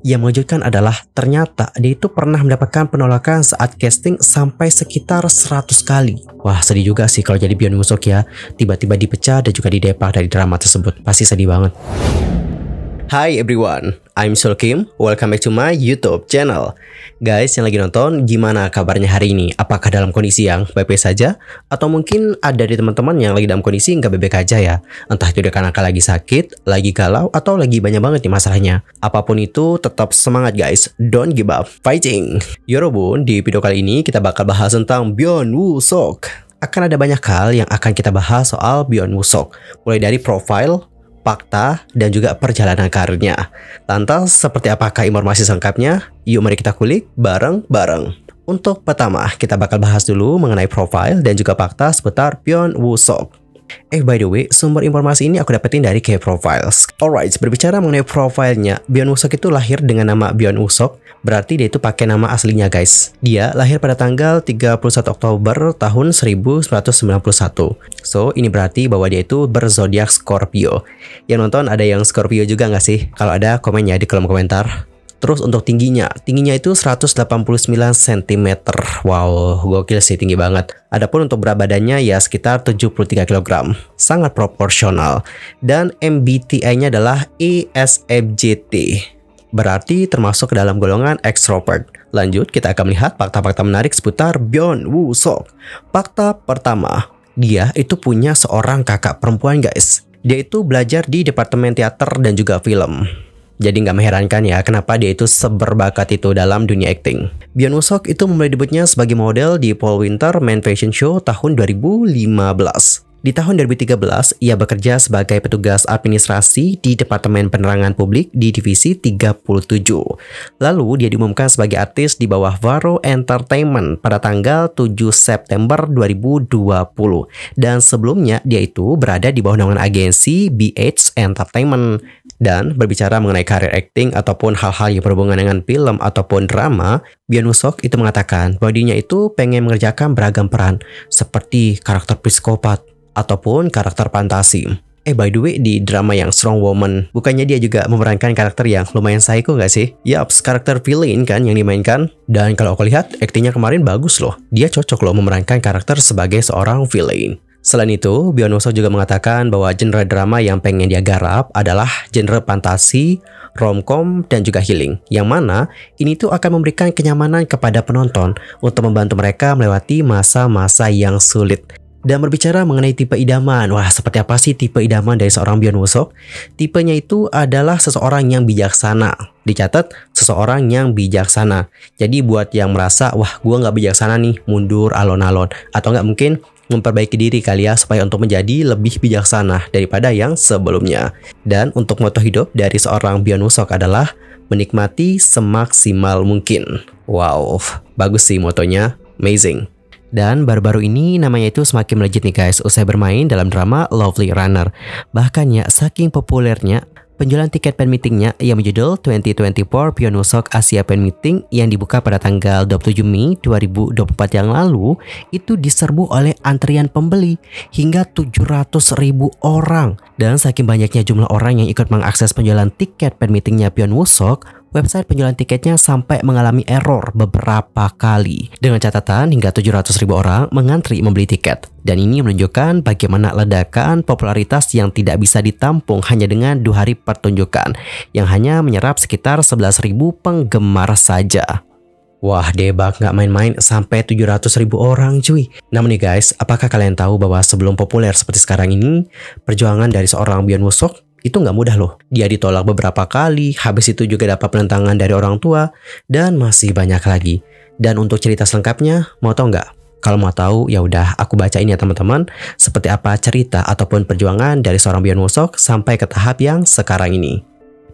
Yang mengejutkan adalah ternyata dia itu pernah mendapatkan penolakan saat casting sampai sekitar 100 kali. Wah, sedih juga sih kalau jadi Byeon Woo-seok ya. Tiba-tiba dipecat dan juga didepak dari drama tersebut. Pasti sedih banget. Hi everyone, I'm Sul Kim. Welcome back to my YouTube channel. Guys yang lagi nonton, gimana kabarnya hari ini? Apakah dalam kondisi yang baik-baik saja? Atau mungkin ada di teman-teman yang lagi dalam kondisi nggak baik-baik aja ya? Entah itu karena lagi sakit, lagi galau, atau lagi banyak banget nih masalahnya. Apapun itu, tetap semangat guys. Don't give up, fighting. Yorobun, di video kali ini kita bakal bahas tentang Byeon Woo-seok. Akan ada banyak hal yang akan kita bahas soal Byeon Woo-seok. Mulai dari profile, fakta, dan juga perjalanan karirnya. Lantas, seperti apakah informasi selengkapnya? Yuk mari kita kulik bareng-bareng. Untuk pertama, kita bakal bahas dulu mengenai profil dan juga fakta seputar Byeon Woo-seok. By the way, sumber informasi ini aku dapetin dari K-Profiles. Alright, berbicara mengenai profilnya, Byeon Woo-seok itu lahir dengan nama Byeon Woo-seok, berarti dia itu pakai nama aslinya guys. Dia lahir pada tanggal 31 Oktober tahun 1991. So, ini berarti bahwa dia itu berzodiak Scorpio. Yang nonton ada yang Scorpio juga nggak sih? Kalau ada, komen ya di kolom komentar. Terus untuk tingginya itu 189 cm. Wow, gokil sih, tinggi banget. Adapun untuk berat badannya ya sekitar 73 kg. Sangat proporsional. Dan MBTI-nya adalah ESFJT. Berarti termasuk ke dalam golongan extrovert. Lanjut, kita akan melihat fakta-fakta menarik seputar Byeon Woo-seok. Fakta pertama, dia itu punya seorang kakak perempuan guys. Dia itu belajar di departemen teater dan juga film. Jadi nggak mengherankan ya kenapa dia itu seberbakat itu dalam dunia akting. Byeon Woo-seok itu memulai debutnya sebagai model di Fall Winter Man Fashion Show tahun 2015. Di tahun 2013, ia bekerja sebagai petugas administrasi di Departemen Penerangan Publik di Divisi 37. Lalu, dia diumumkan sebagai artis di bawah Varo Entertainment pada tanggal 7 September 2020. Dan sebelumnya, dia itu berada di bawah naungan agensi BH Entertainment. Dan berbicara mengenai karir akting ataupun hal-hal yang berhubungan dengan film ataupun drama, Byeon Woo-seok itu mengatakan bahwa dirinya itu pengen mengerjakan beragam peran seperti karakter psikopat ataupun karakter fantasi. By the way, di drama yang Strong Woman, bukannya dia juga memerankan karakter yang lumayan psycho nggak sih? Yaps, karakter villain kan yang dimainkan. Dan kalau aku lihat, aktingnya kemarin bagus loh. Dia cocok loh memerankan karakter sebagai seorang villain. Selain itu, Byeon Woo-seok juga mengatakan bahwa genre drama yang pengen dia garap adalah genre fantasi, romcom, dan juga healing. Yang mana ini tuh akan memberikan kenyamanan kepada penonton untuk membantu mereka melewati masa-masa yang sulit. Dan berbicara mengenai tipe idaman, wah seperti apa sih tipe idaman dari seorang Byeon Woo-seok? Tipenya itu adalah seseorang yang bijaksana. Dicatat, seseorang yang bijaksana. Jadi buat yang merasa, wah gua nggak bijaksana nih, mundur alon-alon. Atau nggak mungkin memperbaiki diri kali ya supaya untuk menjadi lebih bijaksana daripada yang sebelumnya. Dan untuk moto hidup dari seorang Byeon Woo-seok adalah menikmati semaksimal mungkin. Wow, bagus sih motonya, amazing. Dan baru-baru ini namanya itu semakin melejit nih guys usai bermain dalam drama Lovely Runner. Bahkan ya saking populernya, penjualan tiket fan meetingnya yang berjudul 2024 Byeon Woo-seok Asia Fan Meeting yang dibuka pada tanggal 27 Mei 2024 yang lalu itu diserbu oleh antrian pembeli hingga 700.000 orang. Dan saking banyaknya jumlah orang yang ikut mengakses penjualan tiket fan meetingnya Byeon Woo-seok, website penjualan tiketnya sampai mengalami error beberapa kali. Dengan catatan hingga 700.000 orang mengantri membeli tiket. Dan ini menunjukkan bagaimana ledakan popularitas yang tidak bisa ditampung hanya dengan 2 hari pertunjukan, yang hanya menyerap sekitar 11.000 penggemar saja. Wah, debak nggak main-main sampai 700.000 orang cuy. Namun nih guys, apakah kalian tahu bahwa sebelum populer seperti sekarang ini, perjuangan dari seorang Byeon Woo-seok itu nggak mudah loh. Dia ditolak beberapa kali, habis itu juga dapat penentangan dari orang tua, dan masih banyak lagi. Dan untuk cerita selengkapnya, mau tahu nggak? Kalau mau tahu, ya udah aku bacain ya teman-teman, seperti apa cerita ataupun perjuangan dari seorang Byeon Woo-seok sampai ke tahap yang sekarang ini.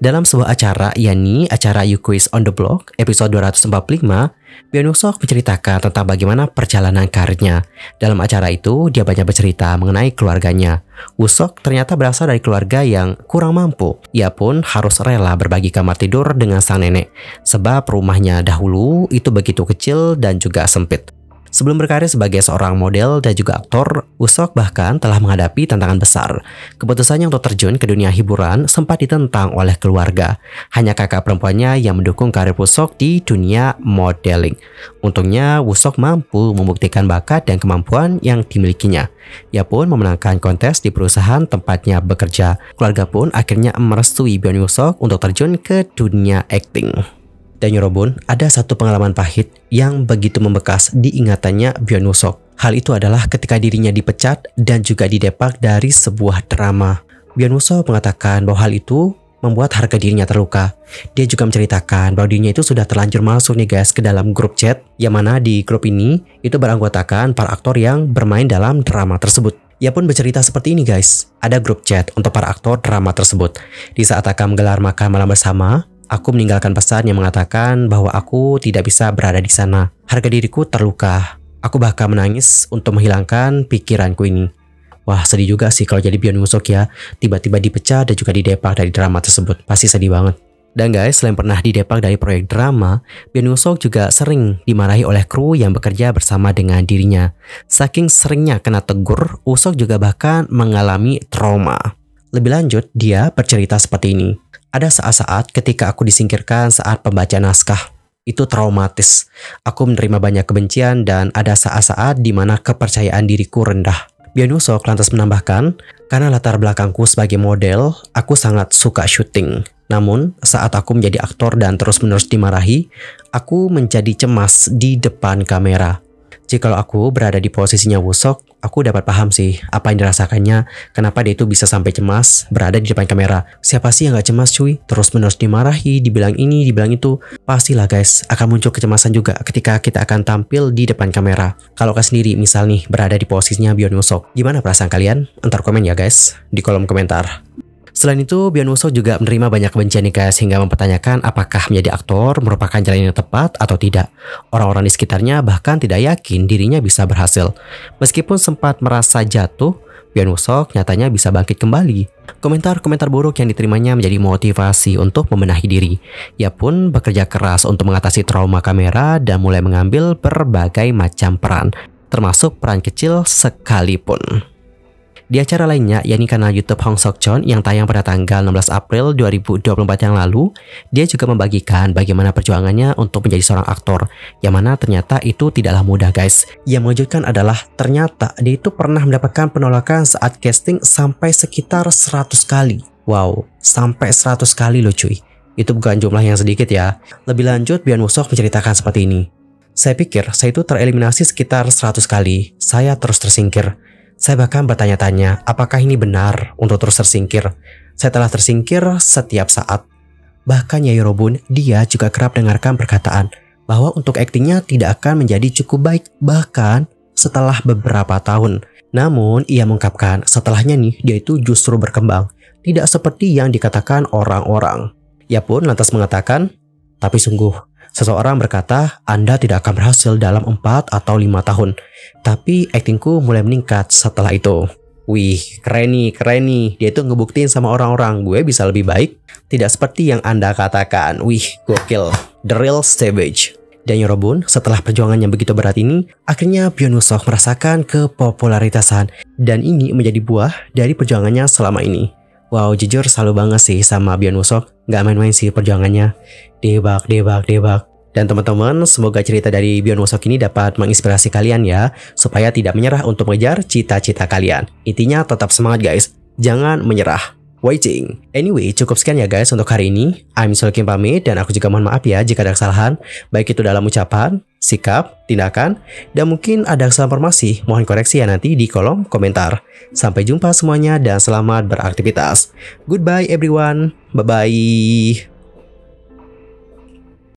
Dalam sebuah acara, yakni acara You Quiz on the Block, episode 245, Byeon Woo-seok menceritakan tentang bagaimana perjalanan karirnya. Dalam acara itu, dia banyak bercerita mengenai keluarganya. Woo-seok ternyata berasal dari keluarga yang kurang mampu. Ia pun harus rela berbagi kamar tidur dengan sang nenek, sebab rumahnya dahulu itu begitu kecil dan juga sempit. Sebelum berkarir sebagai seorang model dan juga aktor, Woo-seok bahkan telah menghadapi tantangan besar. Keputusannya untuk terjun ke dunia hiburan sempat ditentang oleh keluarga. Hanya kakak perempuannya yang mendukung karir Woo-seok di dunia modeling. Untungnya, Woo-seok mampu membuktikan bakat dan kemampuan yang dimilikinya. Ia pun memenangkan kontes di perusahaan tempatnya bekerja. Keluarga pun akhirnya merestui Byeon Woo-seok untuk terjun ke dunia akting. Dan Yorobun, ada satu pengalaman pahit yang begitu membekas di ingatannya Byeon Woo-seok. Hal itu adalah ketika dirinya dipecat dan juga didepak dari sebuah drama. Byeon Woo-seok mengatakan bahwa hal itu membuat harga dirinya terluka. Dia juga menceritakan bahwa dirinya itu sudah terlanjur masuk nih guys ke dalam grup chat, yang mana di grup ini itu beranggotakan para aktor yang bermain dalam drama tersebut. Ia pun bercerita seperti ini guys, ada grup chat untuk para aktor drama tersebut. Di saat akan menggelar makan malam bersama, aku meninggalkan pesan yang mengatakan bahwa aku tidak bisa berada di sana. Harga diriku terluka. Aku bahkan menangis untuk menghilangkan pikiranku ini. Wah, sedih juga sih kalau jadi Byeon Woo-seok ya. Tiba-tiba dipecat dan juga didepak dari drama tersebut. Pasti sedih banget. Dan guys, selain pernah didepak dari proyek drama, Byeon Woo-seok juga sering dimarahi oleh kru yang bekerja bersama dengan dirinya. Saking seringnya kena tegur, Woo-seok juga bahkan mengalami trauma. Lebih lanjut, dia bercerita seperti ini. Ada saat-saat ketika aku disingkirkan saat pembacaan naskah. Itu traumatis. Aku menerima banyak kebencian dan ada saat-saat di mana kepercayaan diriku rendah. Byeon Woo-seok lantas menambahkan, karena latar belakangku sebagai model, aku sangat suka syuting. Namun, saat aku menjadi aktor dan terus-menerus dimarahi, aku menjadi cemas di depan kamera. Jikalau aku berada di posisinya Woo-seok, aku dapat paham sih apa yang dirasakannya, kenapa dia itu bisa sampai cemas berada di depan kamera. Siapa sih yang gak cemas cuy? Terus-menerus dimarahi, dibilang ini, dibilang itu. Pastilah guys, akan muncul kecemasan juga ketika kita akan tampil di depan kamera. Kalau kalian sendiri misal nih berada di posisinya Byeon Woo-seok, gimana perasaan kalian? Entar komen ya guys di kolom komentar. Selain itu, Byeon Woo-seok juga menerima banyak kebencian nih guys, hingga mempertanyakan apakah menjadi aktor merupakan jalan yang tepat atau tidak. Orang-orang di sekitarnya bahkan tidak yakin dirinya bisa berhasil. Meskipun sempat merasa jatuh, Byeon Woo-seok nyatanya bisa bangkit kembali. Komentar-komentar buruk yang diterimanya menjadi motivasi untuk membenahi diri. Ia pun bekerja keras untuk mengatasi trauma kamera dan mulai mengambil berbagai macam peran, termasuk peran kecil sekalipun. Di acara lainnya, yakni kanal YouTube Hong Seok-cheon yang tayang pada tanggal 16 April 2024 yang lalu, dia juga membagikan bagaimana perjuangannya untuk menjadi seorang aktor, yang mana ternyata itu tidaklah mudah guys. Yang mengejutkan adalah ternyata dia itu pernah mendapatkan penolakan saat casting sampai sekitar 100 kali. Wow, sampai 100 kali loh cuy. Itu bukan jumlah yang sedikit ya. Lebih lanjut, Byeon Woo-seok menceritakan seperti ini. Saya pikir saya itu tereliminasi sekitar 100 kali. Saya terus tersingkir. Saya bahkan bertanya-tanya, apakah ini benar untuk terus tersingkir? Saya telah tersingkir setiap saat. Bahkan ya Yorobun, dia juga kerap dengarkan perkataan bahwa untuk aktingnya tidak akan menjadi cukup baik, bahkan setelah beberapa tahun. Namun, ia mengungkapkan setelahnya nih, dia itu justru berkembang. Tidak seperti yang dikatakan orang-orang. Ia pun lantas mengatakan, tapi sungguh, seseorang berkata, Anda tidak akan berhasil dalam 4 atau 5 tahun. Tapi aktingku mulai meningkat setelah itu. Wih, keren nih. Dia itu ngebuktiin sama orang-orang, gue bisa lebih baik. Tidak seperti yang Anda katakan. Wih, gokil. The real savage. Dan Yorobun, setelah perjuangan yang begitu berat ini, akhirnya Byeon Woo-seok merasakan kepopularitasan. Dan ini menjadi buah dari perjuangannya selama ini. Wow, jujur salut banget sih sama Byeon Woo-seok. Gak main-main sih perjuangannya. Debak. Dan teman-teman, semoga cerita dari Byeon Woo-seok ini dapat menginspirasi kalian ya, supaya tidak menyerah untuk mengejar cita-cita kalian. Intinya tetap semangat guys, jangan menyerah. Waiting. Anyway, cukup sekian ya guys untuk hari ini. I'm Sulkin pamit dan aku juga mohon maaf ya jika ada kesalahan, baik itu dalam ucapan, sikap, tindakan, dan mungkin ada kesalahan informasi. Mohon koreksi ya nanti di kolom komentar. Sampai jumpa semuanya dan selamat beraktivitas. Goodbye everyone. Bye-bye.